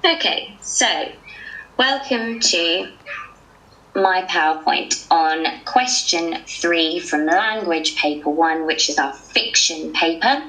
Okay, so welcome to my PowerPoint on question 3 from language paper 1, which is our fiction paper.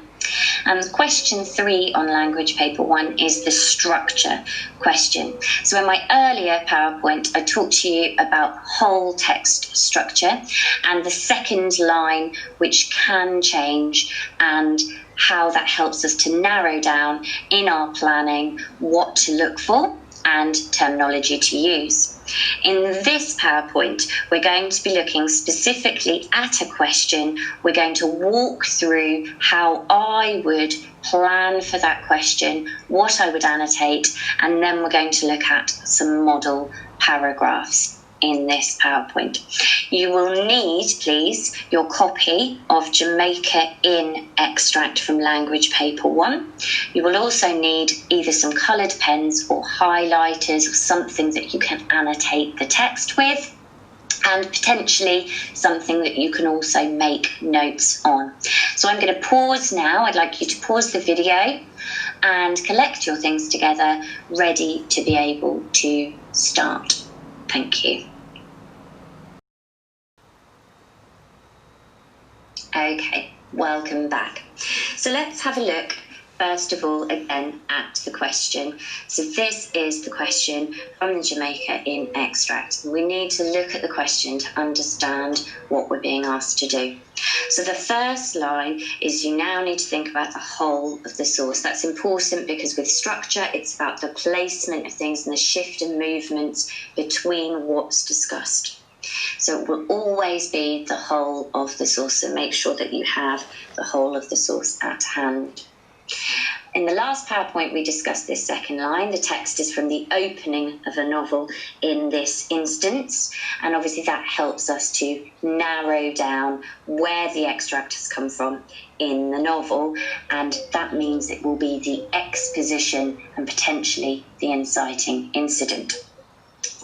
And question 3 on language paper 1 is the structure question. So in my earlier PowerPoint, I talked to you about whole text structure and the second line, which can change, and how that helps us to narrow down in our planning what to look for and terminology to use. In this PowerPoint, we're going to be looking specifically at a question. We're going to walk through how I would plan for that question, what I would annotate, and then we're going to look at some model paragraphs in this PowerPoint. You will need, please, your copy of Jamaica in extract from language paper 1. You will also need either some coloured pens or highlighters or something that you can annotate the text with, and potentially something that you can also make notes on. So I'm going to pause now. I'd like you to pause the video and collect your things together, ready to be able to start. Thank you. Okay, welcome back. So let's have a look, first of all, again at the question. So this is the question from the Jamaica in extract. We need to look at the question to understand what we're being asked to do. So the first line is you now need to think about the whole of the source. That's important because with structure, it's about the placement of things and the shift and movements between what's discussed. So it will always be the whole of the source, so make sure that you have the whole of the source at hand. In the last PowerPoint, we discussed this second line. The text is from the opening of a novel in this instance, and obviously that helps us to narrow down where the extract has come from in the novel, and that means it will be the exposition and potentially the inciting incident.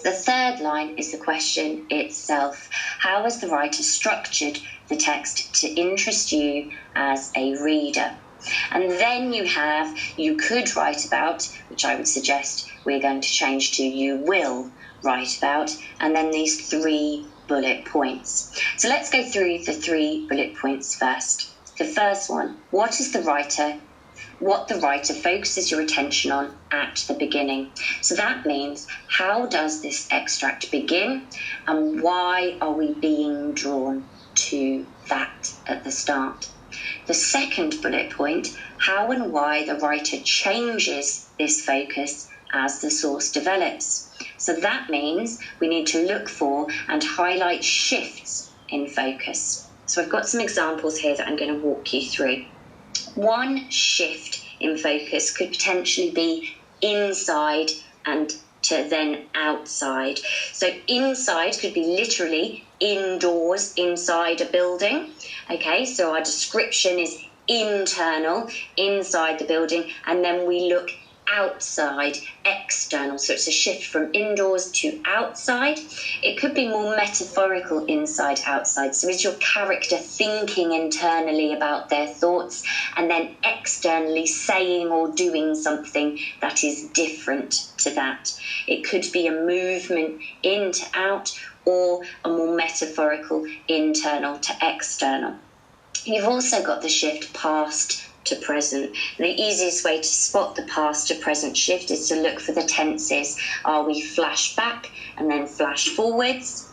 The third line is the question itself. How has the writer structured the text to interest you as a reader? And then you could write about, which I would suggest we're going to change to you will write about, and then these 3 bullet points. So let's go through the 3 bullet points first. The first one, what the writer focuses your attention on at the beginning. So that means, how does this extract begin and why are we being drawn to that at the start? The second bullet point, how and why the writer changes this focus as the source develops. So that means we need to look for and highlight shifts in focus. So I've got some examples here that I'm going to walk you through. One shift in focus could potentially be inside and to then outside. So inside could be literally indoors, inside a building. Okay, so our description is internal, inside the building, and then we look outside, external. So it's a shift from indoors to outside. It could be more metaphorical, inside, outside. So is your character thinking internally about their thoughts and then externally saying or doing something that is different to that? It could be a movement in to out, or a more metaphorical internal to external. You've also got the shift past to present. The easiest way to spot the past to present shift is to look for the tenses. Are we flash back and then flash forwards?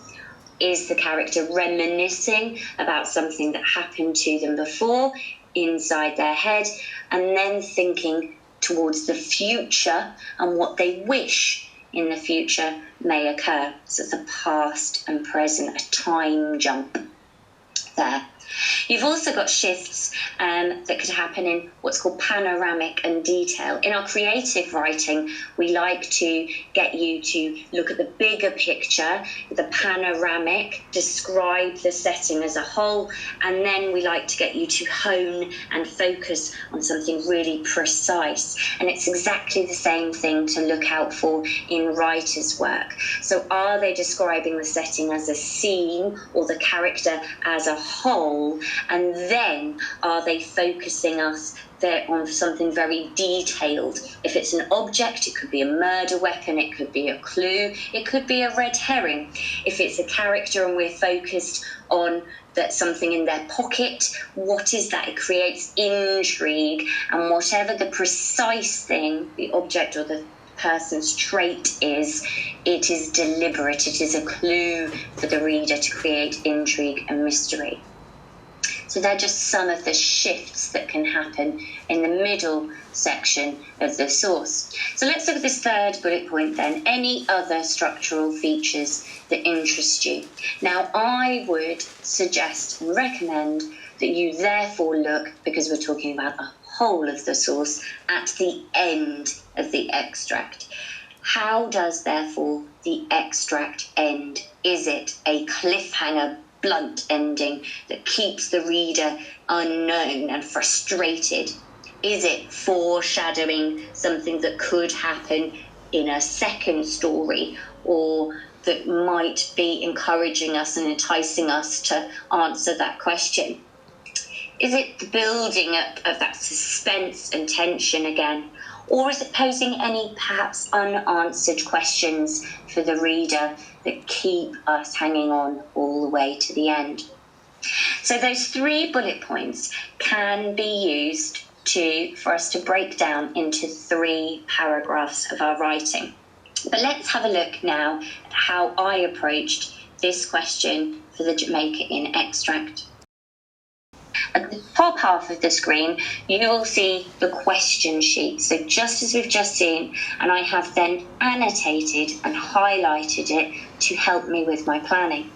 Is the character reminiscing about something that happened to them before inside their head, and then thinking towards the future and what they wish in the future may occur? So it's a past and present, a time jump there. You've also got shifts that could happen in what's called panoramic and detail. In our creative writing, we like to get you to look at the bigger picture, the panoramic, describe the setting as a whole, and then we like to get you to hone and focus on something really precise. And it's exactly the same thing to look out for in writers' work. So are they describing the setting as a scene or the character as a whole? whole, and then are they focusing us there on something very detailed? If it's an object, it could be a murder weapon, it could be a clue, it could be a red herring. If it's a character and we're focused on that something in their pocket, what is that? It creates intrigue, and whatever the precise thing, the object or the person's trait is, it is deliberate. It is a clue for the reader to create intrigue and mystery. So they're just some of the shifts that can happen in the middle section of the source. So let's look at this third bullet point then. Any other structural features that interest you? Now, I would suggest and recommend that you therefore look, because we're talking about the whole of the source, at the end of the extract. How does, therefore, the extract end? Is it a cliffhanger, blunt ending that keeps the reader unknown and frustrated? Is it foreshadowing something that could happen in a second story, or that might be encouraging us and enticing us to answer that question? Is it the building up of that suspense and tension again? Or is it posing any perhaps unanswered questions for the reader that keep us hanging on all the way to the end? So those 3 bullet points can be used for us to break down into 3 paragraphs of our writing. But let's have a look now at how I approached this question for the Jamaica in extract. At the top half of the screen, you will see the question sheet. So just as we've just seen, and I have then annotated and highlighted it to help me with my planning.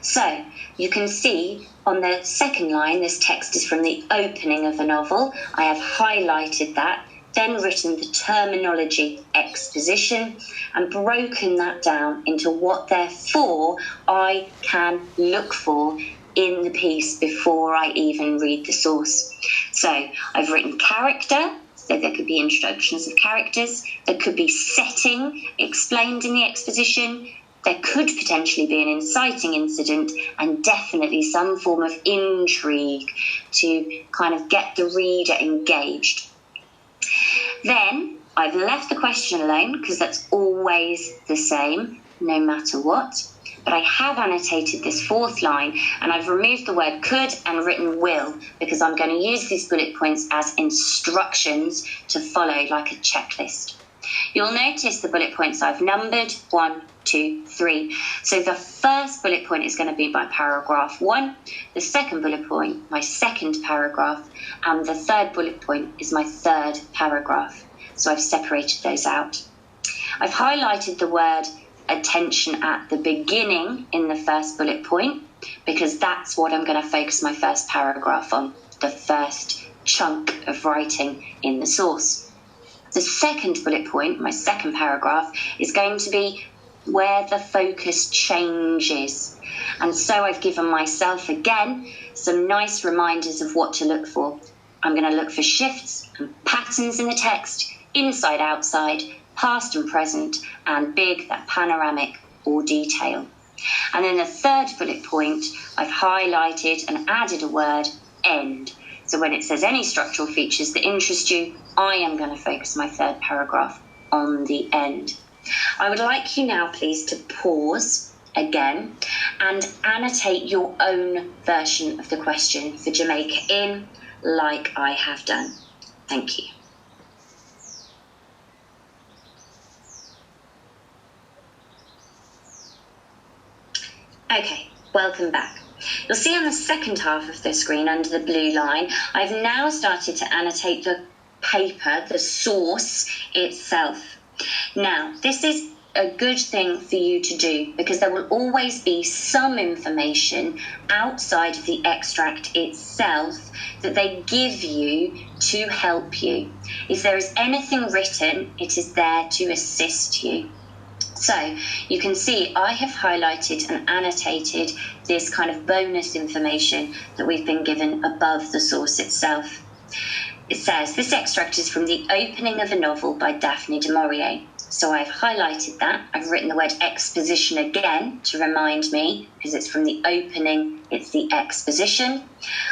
So you can see on the second line, this text is from the opening of the novel. I have highlighted that, then written the terminology exposition and broken that down into what therefore I can look for in the piece before I even read the source. So I've written character, so there could be introductions of characters, there could be setting explained in the exposition, there could potentially be an inciting incident, and definitely some form of intrigue to kind of get the reader engaged. Then I've left the question alone because that's always the same, no matter what. But I have annotated this 4th line, and I've removed the word could and written will, because I'm going to use these bullet points as instructions to follow like a checklist. You'll notice the bullet points I've numbered 1, 2, 3. So the first bullet point is going to be my paragraph 1, the second bullet point, my second paragraph, and the third bullet point is my third paragraph. So I've separated those out. I've highlighted the word attention at the beginning in the first bullet point, because that's what I'm going to focus my first paragraph on, the first chunk of writing in the source. The second bullet point, my second paragraph, is going to be where the focus changes. And so I've given myself, again, some nice reminders of what to look for. I'm going to look for shifts and patterns in the text, inside, outside, past and present, and big, that panoramic or detail. And then the third bullet point, I've highlighted and added a word, end. So when it says any structural features that interest you, I am going to focus my third paragraph on the end. I would like you now, please, to pause again and annotate your own version of the question for Jamaica in, like I have done. Thank you. Okay, welcome back. You'll see on the second half of the screen under the blue line, I've now started to annotate the paper, the source itself. Now, this is a good thing for you to do because there will always be some information outside of the extract itself that they give you to help you. If there is anything written, it is there to assist you. So you can see I have highlighted and annotated this kind of bonus information that we've been given above the source itself. It says, this extract is from the opening of a novel by Daphne du Maurier. So I've highlighted that. I've written the word exposition again to remind me, because it's from the opening, it's the exposition.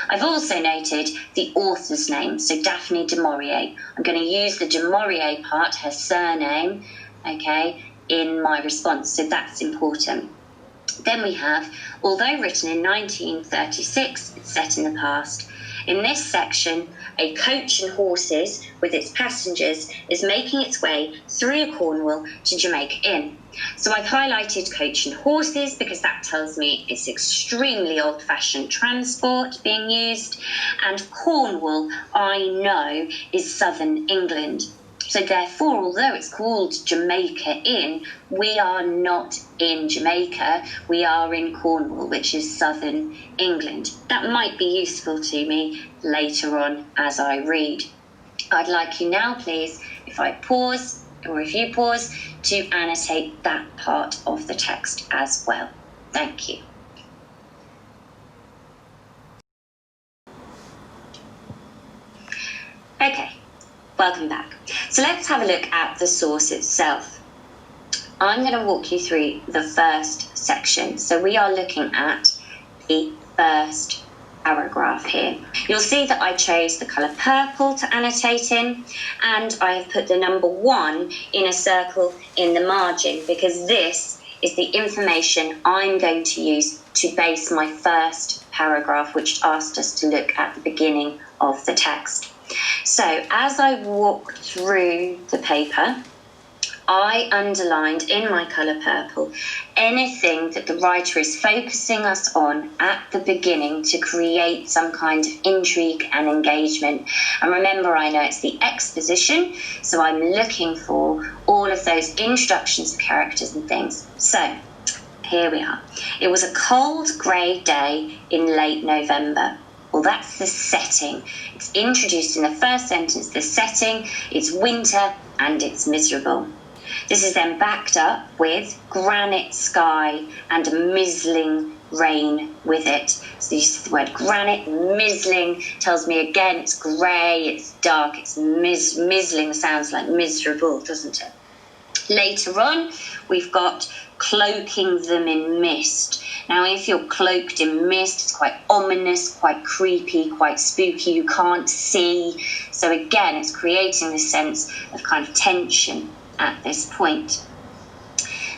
I've also noted the author's name, so Daphne du Maurier. I'm going to use the du Maurier part, her surname, okay, in my response, so that's important. Then we have, although written in 1936, it's set in the past. In this section, a coach and horses with its passengers is making its way through Cornwall to Jamaica Inn. So I've highlighted coach and horses because that tells me it's extremely old-fashioned transport being used. And Cornwall, I know, is southern England. So therefore, although it's called Jamaica Inn, we are not in Jamaica. We are in Cornwall, which is southern England. That might be useful to me later on as I read. I'd like you now, please, if I pause, or if you pause, to annotate that part of the text as well. Thank you. Okay. Welcome back. So let's have a look at the source itself. I'm going to walk you through the first section. So we are looking at the first paragraph here. You'll see that I chose the colour purple to annotate in, and I have put the number 1 in a circle in the margin because this is the information I'm going to use to base my first paragraph, which asked us to look at the beginning of the text. So as I walked through the paper, I underlined in my colour purple anything that the writer is focusing us on at the beginning to create some kind of intrigue and engagement. And remember, I know it's the exposition, so I'm looking for all of those introductions of characters and things. So here we are. It was a cold, grey day in late November. Well, that's the setting. It's introduced in the first sentence, the setting, it's winter and it's miserable. This is then backed up with granite sky and a mizzling rain with it. So you see the word granite, mizzling, tells me again it's grey, it's dark, it's mizzling sounds like miserable, doesn't it? Later on, we've got cloaking them in mist. Now, if you're cloaked in mist, it's quite ominous, quite creepy, quite spooky. You can't see. So again, it's creating this sense of kind of tension at this point.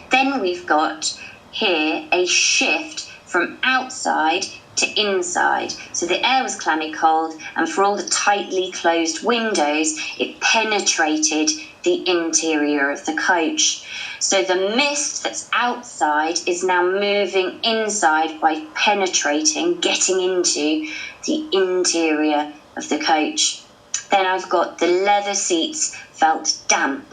Then we've got here a shift from outside to inside. So the air was clammy cold, and for all the tightly closed windows, it penetrated the interior of the coach. So the mist that's outside is now moving inside by penetrating, getting into the interior of the coach. Then I've got the leather seats felt damp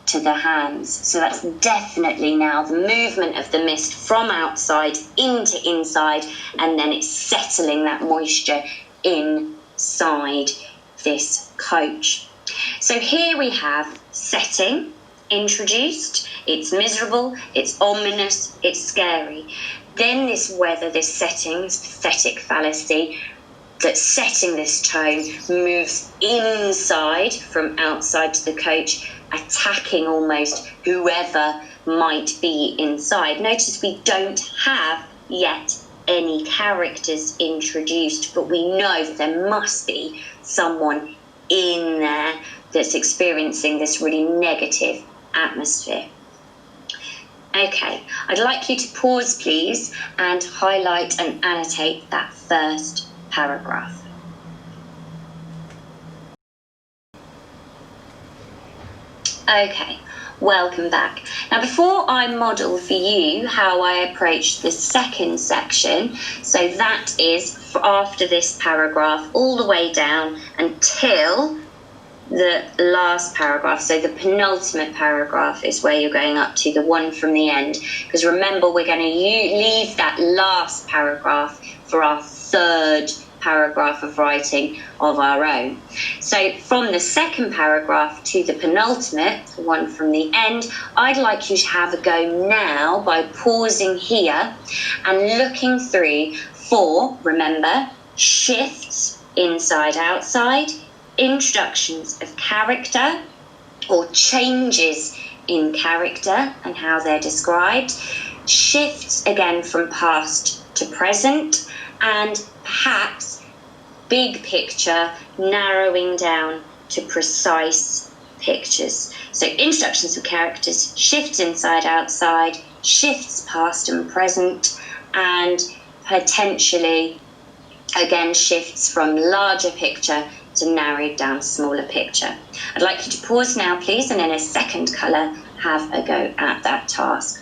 to the hands. So that's definitely now the movement of the mist from outside into inside, and then it's settling that moisture inside this coach. So here we have setting introduced. It's miserable, it's ominous, it's scary. Then this weather, this setting, this pathetic fallacy that's setting this tone moves inside from outside to the coach, attacking almost whoever might be inside. Notice we don't have yet any characters introduced, but we know that there must be someone in there that's experiencing this really negative atmosphere. Okay, I'd like you to pause, please, and highlight and annotate that first paragraph. Okay, welcome back. Now, before I model for you how I approach the second section, so that is after this paragraph all the way down until the last paragraph, so the penultimate paragraph is where you're going up to, the one from the end, because remember we're going to leave that last paragraph for our third paragraph of writing of our own. So from the second paragraph to the penultimate, the one from the end, I'd like you to have a go now by pausing here and looking through for, remember, shifts inside outside, introductions of character or changes in character and how they're described, shifts again from past to present, and perhaps big picture narrowing down to precise pictures. So introductions of characters, shifts inside outside, shifts past and present, and potentially again shifts from larger picture to narrowed down smaller picture. I'd like you to pause now please, and in a second colour have a go at that task.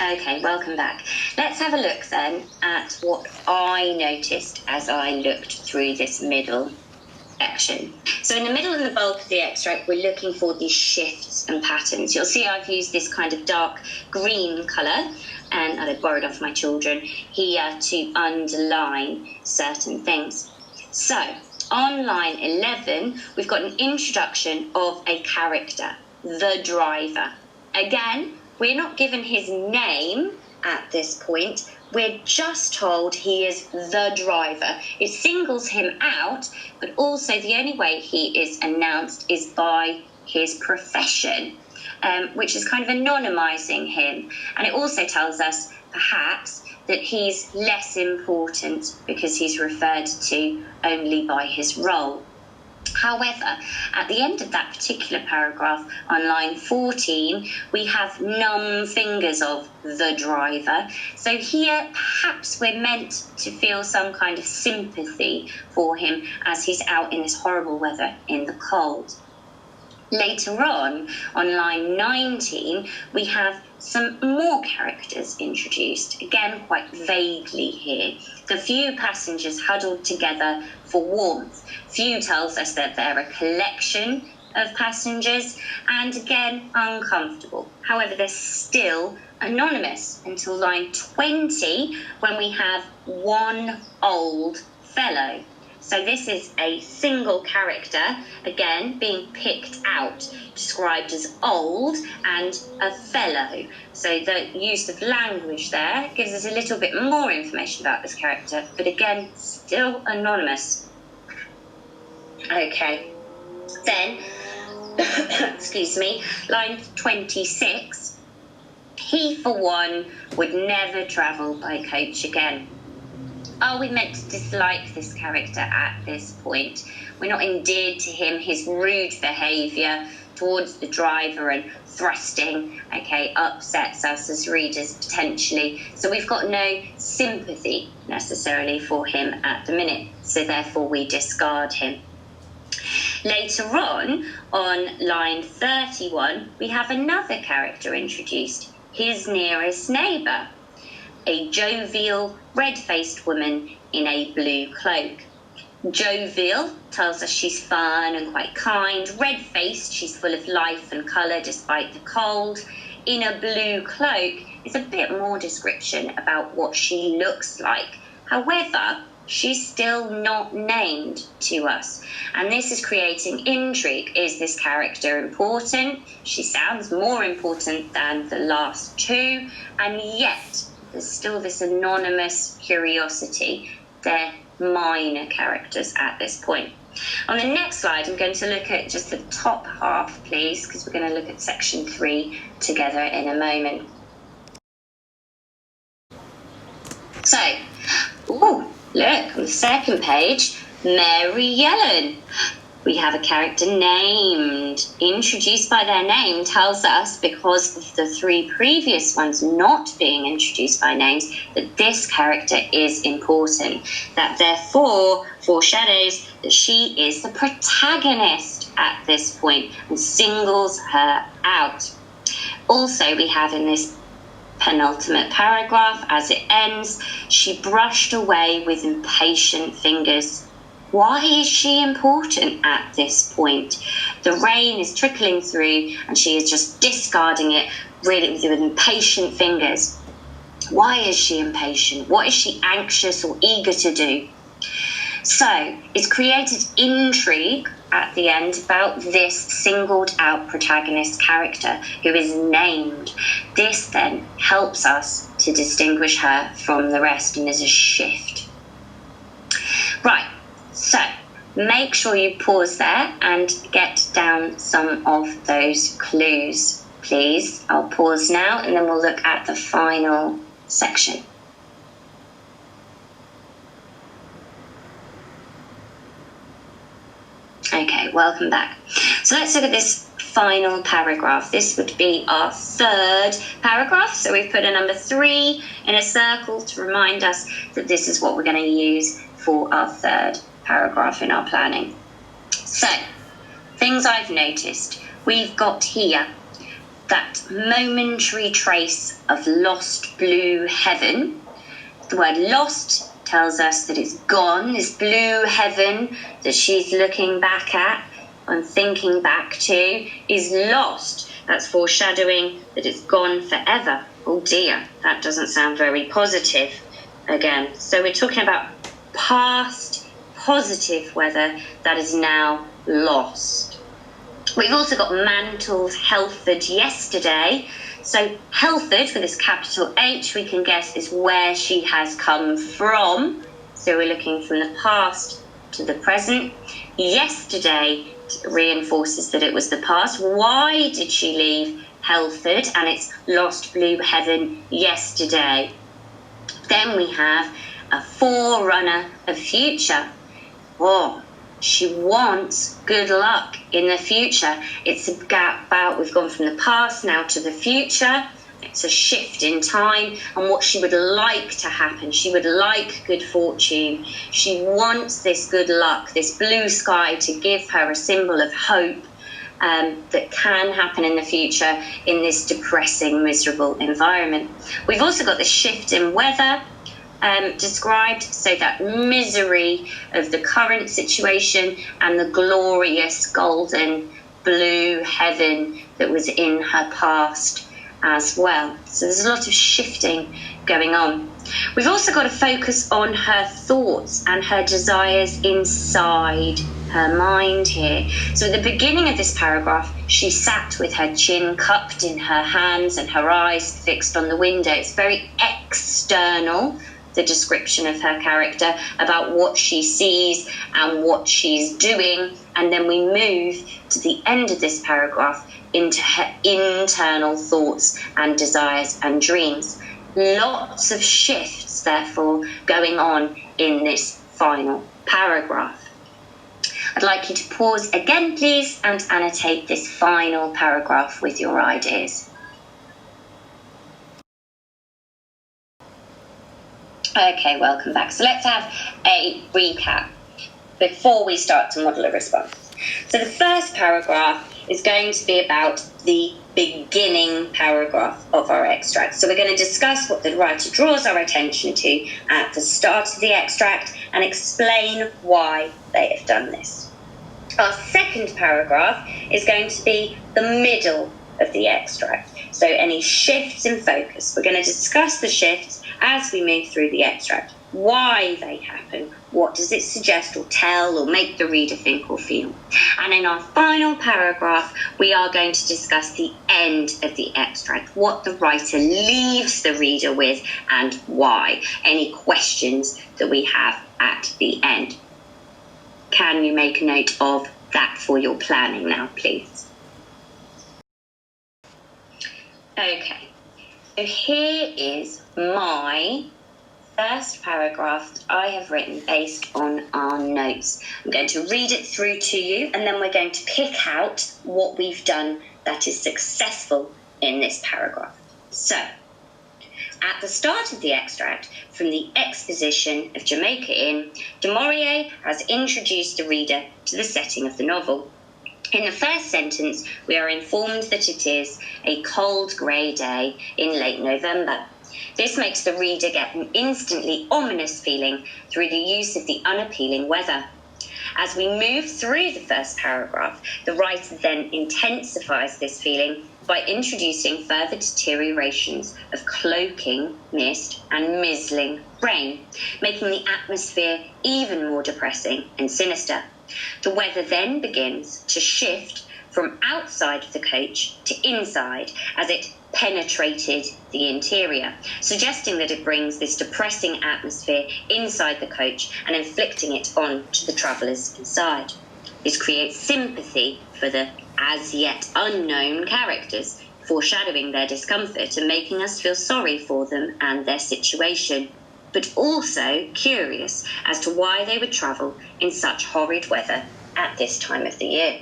Okay, welcome back. Let's have a look then at what I noticed as I looked through this middle section. So in the middle of the bulk of the extract, we're looking for these shifts and patterns. You'll see I've used this kind of dark green colour, and I borrowed off my children here to underline certain things. So on line 11, we've got an introduction of a character, the driver. Again, we're not given his name at this point. We're just told he is the driver. It singles him out, but also the only way he is announced is by his profession, which is kind of anonymising him. And it also tells us, perhaps, that he's less important because he's referred to only by his role. However, at the end of that particular paragraph on line 14, we have numb fingers of the driver. So here, perhaps we're meant to feel some kind of sympathy for him as he's out in this horrible weather in the cold. Later on line 19, we have some more characters introduced, again quite vaguely here. The few passengers huddled together for warmth. Few tells us that they're a collection of passengers, and again uncomfortable. However, they're still anonymous until line 20, when we have one old fellow. So this is a single character, again, being picked out, described as old and a fellow. So the use of language there gives us a little bit more information about this character, but again, still anonymous. Okay, then, excuse me, line 26, he for one would never travel by coach again. Are we meant to dislike this character at this point? We're not endeared to him. His rude behaviour towards the driver and thrusting, okay, upsets us as readers potentially. So we've got no sympathy necessarily for him at the minute. So therefore we discard him. Later on line 31, we have another character introduced, his nearest neighbour. A jovial, red-faced woman in a blue cloak. Jovial tells us she's fun and quite kind. Red-faced, she's full of life and colour despite the cold. In a blue cloak is a bit more description about what she looks like. However, she's still not named to us. And this is creating intrigue. Is this character important? She sounds more important than the last two, and yet there's still this anonymous curiosity. They're minor characters at this point. On the next slide, I'm going to look at just the top half, please, because we're going to look at section 3 together in a moment. So, look, on the second page, Mary Ellen. We have a character named, introduced by their name, tells us, because of the 3 previous ones not being introduced by names, that this character is important. That therefore foreshadows that she is the protagonist at this point and singles her out. Also, we have in this penultimate paragraph, as it ends, she brushed away with impatient fingers. Why is she important at this point? The rain is trickling through and she is just discarding it really with impatient fingers. Why is she impatient? What is she anxious or eager to do? So it's created intrigue at the end about this singled out protagonist character who is named. This then helps us to distinguish her from the rest, and there's a shift. Right. So, make sure you pause there and get down some of those clues, please. I'll pause now and then we'll look at the final section. Okay, welcome back. So let's look at this final paragraph. This would be our third paragraph. So we've put a number 3 in a circle to remind us that this is what we're going to use for our third paragraph in our planning. So, things I've noticed. We've got here that momentary trace of lost blue heaven. The word lost tells us that it's gone. This blue heaven that she's looking back at and thinking back to is lost. That's foreshadowing that it's gone forever. Oh dear, that doesn't sound very positive again. So we're talking about past positive weather that is now lost. We've also got mantled Helford yesterday. So Helford, with this capital H, we can guess is where she has come from. So we're looking from the past to the present. Yesterday reinforces that it was the past. Why did she leave Helford and its lost blue heaven yesterday? Then we have a forerunner of future. Oh, she wants good luck in the future. It's about, we've gone from the past now to the future. It's a shift in time and what she would like to happen. She would like good fortune. She wants this good luck, this blue sky to give her a symbol of hope that can happen in the future in this depressing, miserable environment. We've also got the shift in weather described, so that misery of the current situation and the glorious golden blue heaven that was in her past as well. So there's a lot of shifting going on. We've also got to focus on her thoughts and her desires inside her mind here. So at the beginning of this paragraph, she sat with her chin cupped in her hands and her eyes fixed on the window. It's very external, the description of her character, about what she sees and what she's doing. And then we move to the end of this paragraph into her internal thoughts and desires and dreams. Lots of shifts, therefore, going on in this final paragraph. I'd like you to pause again, please, and annotate this final paragraph with your ideas. Okay, welcome back. So let's have a recap before we start to model a response. So the first paragraph is going to be about the beginning paragraph of our extract. So we're going to discuss what the writer draws our attention to at the start of the extract and explain why they have done this. Our second paragraph is going to be the middle of the extract. So any shifts in focus. We're going to discuss the shifts as we move through the extract. Why they happen, what does it suggest or tell or make the reader think or feel. And in our final paragraph, we are going to discuss the end of the extract, what the writer leaves the reader with and why. Any questions that we have at the end. Can you make a note of that for your planning now, please? Okay, so here is my first paragraph that I have written based on our notes. I'm going to read it through to you and then we're going to pick out what we've done that is successful in this paragraph. So, at the start of the extract, from the exposition of Jamaica Inn, Du Maurier has introduced the reader to the setting of the novel. In the first sentence, we are informed that it is a cold, grey day in late November. This makes the reader get an instantly ominous feeling through the use of the unappealing weather. As we move through the first paragraph, the writer then intensifies this feeling by introducing further deteriorations of cloaking mist and mizzling rain, making the atmosphere even more depressing and sinister. The weather then begins to shift from outside of the coach to inside as it penetrated the interior, suggesting that it brings this depressing atmosphere inside the coach and inflicting it onto the travellers inside. This creates sympathy for the as yet unknown characters, foreshadowing their discomfort and making us feel sorry for them and their situation, but also curious as to why they would travel in such horrid weather at this time of the year.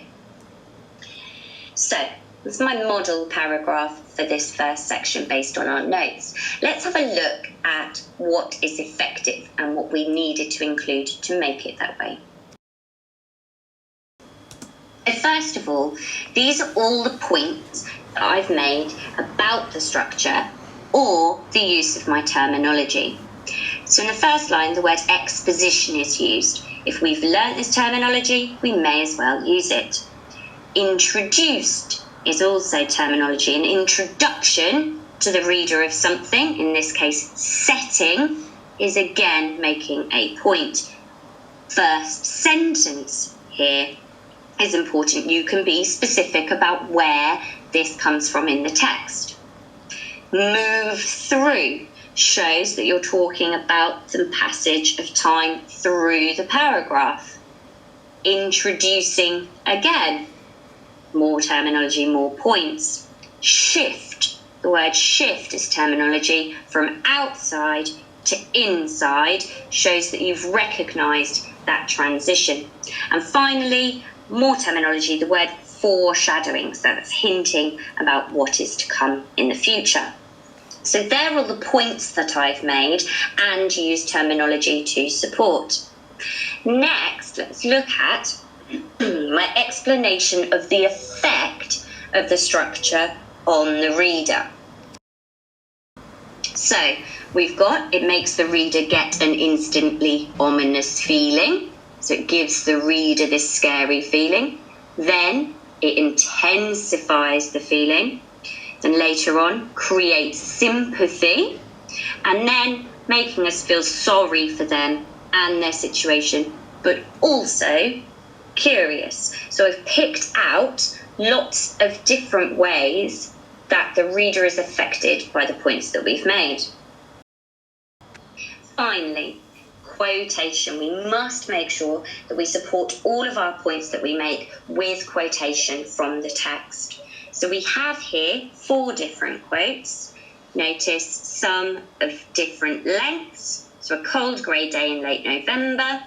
So, that's my model paragraph for this first section based on our notes. Let's have a look at what is effective and what we needed to include to make it that way. So first of all, these are all the points that I've made about the structure or the use of my terminology. So in the first line, the word exposition is used. If we've learnt this terminology, we may as well use it. Introduced is also terminology. An introduction to the reader of something, in this case setting, is again making a point. First sentence here is important. You can be specific about where this comes from in the text. Move through shows that you're talking about some passage of time through the paragraph. Introducing, again, more terminology, more points. Shift, the word shift is terminology. From outside to inside shows that you've recognised that transition. And finally, more terminology, the word foreshadowing, so that's hinting about what is to come in the future. So there are the points that I've made and used terminology to support. Next, let's look at my explanation of the effect of the structure on the reader. So we've got, it makes the reader get an instantly ominous feeling. So it gives the reader this scary feeling. Then it intensifies the feeling. Then later on, creates sympathy. And then making us feel sorry for them and their situation, but also curious. So I've picked out lots of different ways that the reader is affected by the points that we've made. Finally, quotation. We must make sure that we support all of our points that we make with quotation from the text. So we have here 4 different quotes. Notice some of different lengths. So a cold grey day in late November,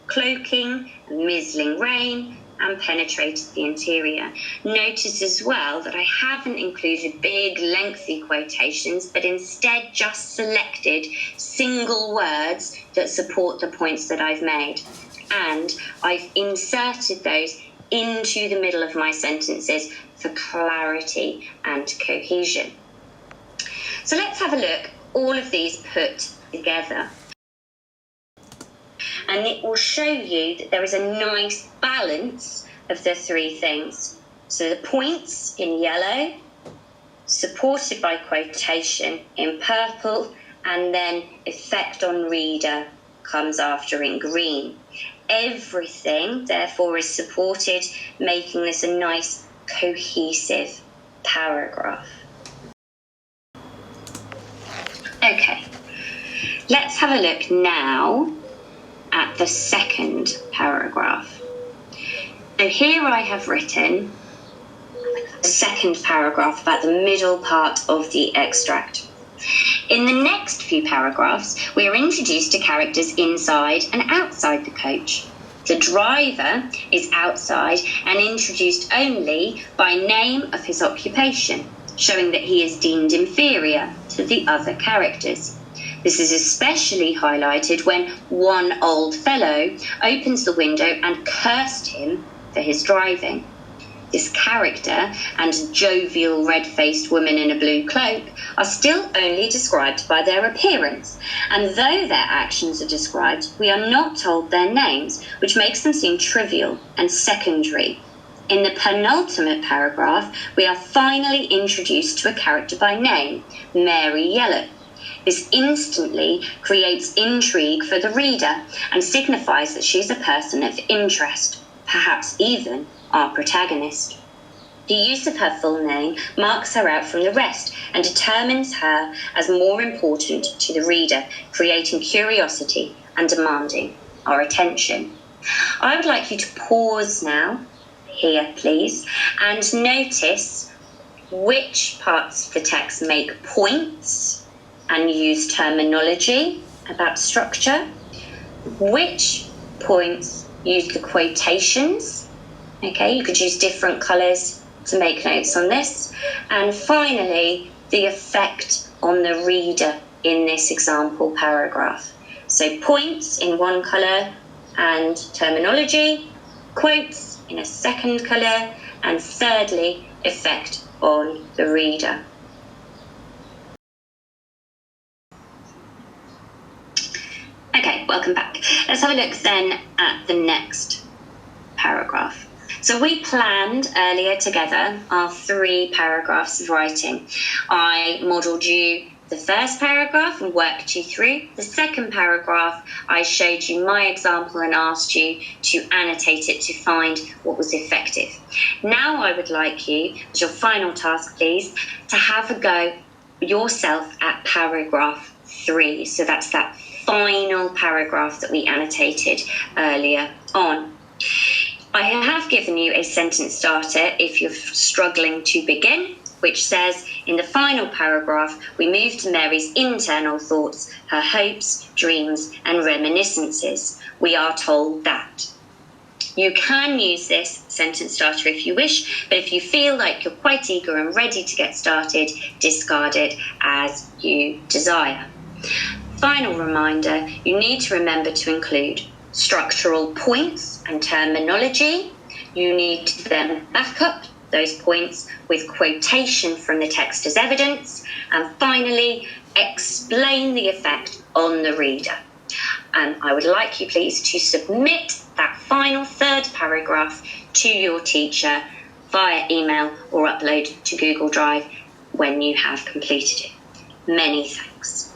cloaking, mizzling rain, and penetrated the interior. Notice as well that I haven't included big lengthy quotations, but instead just selected single words that support the points that I've made. And I've inserted those into the middle of my sentences for clarity and cohesion. So let's have a look, all of these put together. And it will show you that there is a nice balance of the 3 things. So the points in yellow, supported by quotation in purple, and then effect on reader comes after in green. Everything, therefore, is supported, making this a nice, cohesive paragraph. Okay, let's have a look now at the second paragraph. So here I have written the second paragraph about the middle part of the extract. In the next few paragraphs, we are introduced to characters inside and outside the coach. The driver is outside and introduced only by name of his occupation, showing that he is deemed inferior to the other characters. This is especially highlighted when one old fellow opens the window and cursed him for his driving. This character and a jovial red-faced woman in a blue cloak are still only described by their appearance, and though their actions are described, we are not told their names, which makes them seem trivial and secondary. In the penultimate paragraph, we are finally introduced to a character by name, Mary Yellow. This instantly creates intrigue for the reader and signifies that she is a person of interest, perhaps even our protagonist. The use of her full name marks her out from the rest and determines her as more important to the reader, creating curiosity and demanding our attention. I would like you to pause now, here please, and notice which parts of the text make points and use terminology about structure, which points use the quotations. Okay, you could use different colours to make notes on this. And finally, the effect on the reader in this example paragraph. So points in one colour and terminology, quotes in a second colour, and thirdly, effect on the reader. Okay, welcome back. Let's have a look then at the next paragraph. So we planned earlier together our 3 paragraphs of writing. I modelled you the first paragraph and worked you through. The second paragraph, I showed you my example and asked you to annotate it to find what was effective. Now I would like you, as your final task please, to have a go yourself at paragraph 3. So that's that final paragraph that we annotated earlier on. I have given you a sentence starter if you're struggling to begin, which says, in the final paragraph, we move to Mary's internal thoughts, her hopes, dreams, and reminiscences. We are told that. You can use this sentence starter if you wish, but if you feel like you're quite eager and ready to get started, discard it as you desire. Final reminder, you need to remember to include structural points and terminology. You need to then back up those points with quotation from the text as evidence. And finally, explain the effect on the reader. And I would like you please to submit that final 3rd paragraph to your teacher via email or upload to Google Drive when you have completed it. Many thanks.